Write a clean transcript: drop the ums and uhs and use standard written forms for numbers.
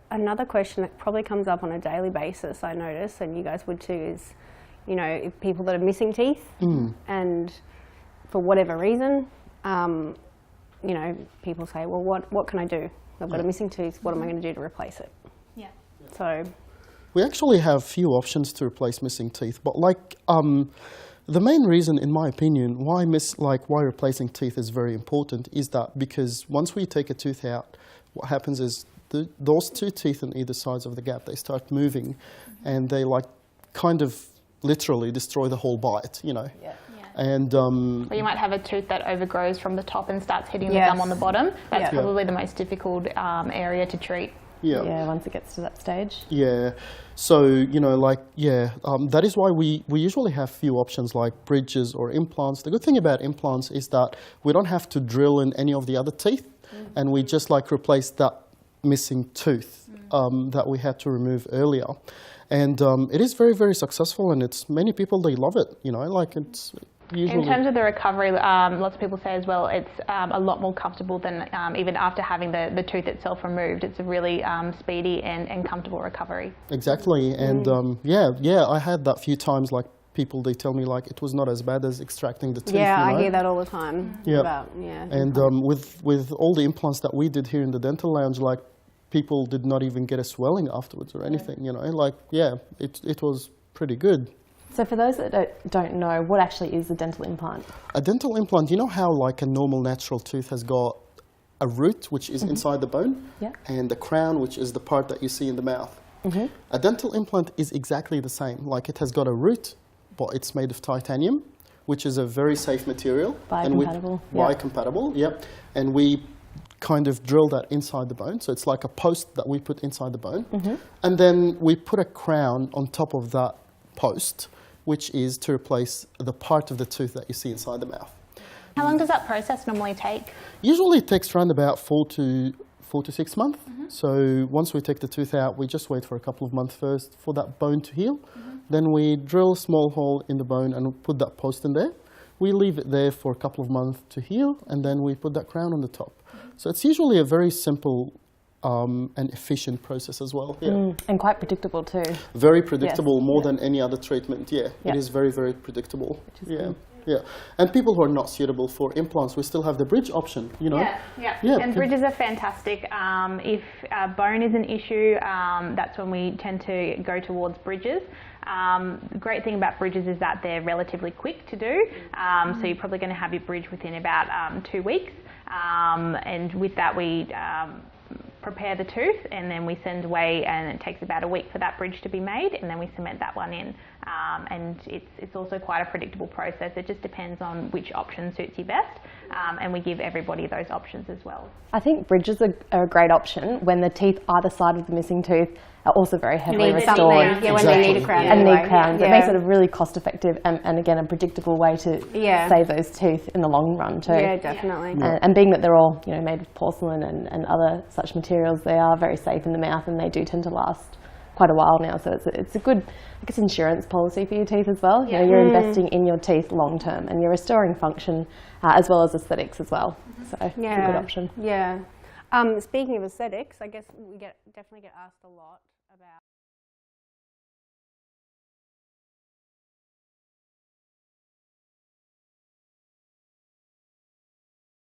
Another question that probably comes up on a daily basis, I notice, and you guys would too, is, you know, if people that are missing teeth and for whatever reason, you know, people say, well, what can I do? I've got a missing tooth, what am I going to do to replace it? Yeah. So we actually have few options to replace missing teeth, but like the main reason, in my opinion, why replacing teeth is very important is that because once we take a tooth out, what happens is those two teeth on either sides of the gap, they start moving, and they like kind of literally destroy the whole bite, you know. Yeah. And or you might have a tooth that overgrows from the top and starts hitting the gum on the bottom. That's probably the most difficult area to treat. Yeah, once it gets to that stage. Yeah, so, you know, like, that is why we usually have few options like bridges or implants. The good thing about implants is that we don't have to drill in any of the other teeth, and we just like replace that missing tooth that we had to remove earlier. And it is very, very successful, and it's many people, they love it, you know, like it's usually... In terms of the recovery, lots of people say as well, it's a lot more comfortable than even after having the tooth itself removed. It's a really speedy and comfortable recovery. Exactly, and yeah, I had that few times, like people, they tell me like it was not as bad as extracting the teeth. Yeah, you know? I hear that all the time. And with all the implants that we did here in the Dental Lounge, like people did not even get a swelling afterwards or anything, you know, like, it was pretty good. So for those that don't know, what actually is a dental implant? A dental implant, you know how like a normal natural tooth has got a root, which is inside the bone, and the crown, which is the part that you see in the mouth. A dental implant is exactly the same. Like it has got a root, but it's made of titanium, which is a very safe material. Biocompatible. Biocompatible, yep. And we kind of drill that inside the bone. So it's like a post that we put inside the bone. And then we put a crown on top of that post, which is to replace the part of the tooth that you see inside the mouth. How long does that process normally take? Usually it takes around about 4 to 6 months. So once we take the tooth out, we just wait for a couple of months first for that bone to heal. Then we drill a small hole in the bone and put that post in there. We leave it there for a couple of months to heal, and then we put that crown on the top. So it's usually a very simple and efficient process as well. And quite predictable too. Very predictable, more than any other treatment. It is very, very predictable. And people who are not suitable for implants, we still have the bridge option, you know. And bridges are fantastic. If bone is an issue, that's when we tend to go towards bridges. The great thing about bridges is that they're relatively quick to do. So you're probably going to have your bridge within about 2 weeks. And with that, we prepare the tooth, and then we send away, and it takes about a week for that bridge to be made, and then we cement that one in. And it's also quite a predictable process. It just depends on which option suits you best, and we give everybody those options as well. I think bridges are a great option when the teeth either side of the missing tooth are also very heavily restored. When they need a crown. And need crowns. It makes it a really cost effective and again a predictable way to save those teeth in the long run too. Yeah, definitely. And being that they're all made of porcelain and other such materials, they are very safe in the mouth, and they do tend to last quite a while now. So it's a good, I guess, insurance policy for your teeth as well. You know, you're investing in your teeth long term, and you're restoring function as well as aesthetics as well. So it's a good option. Speaking of aesthetics, I guess we definitely get asked a lot about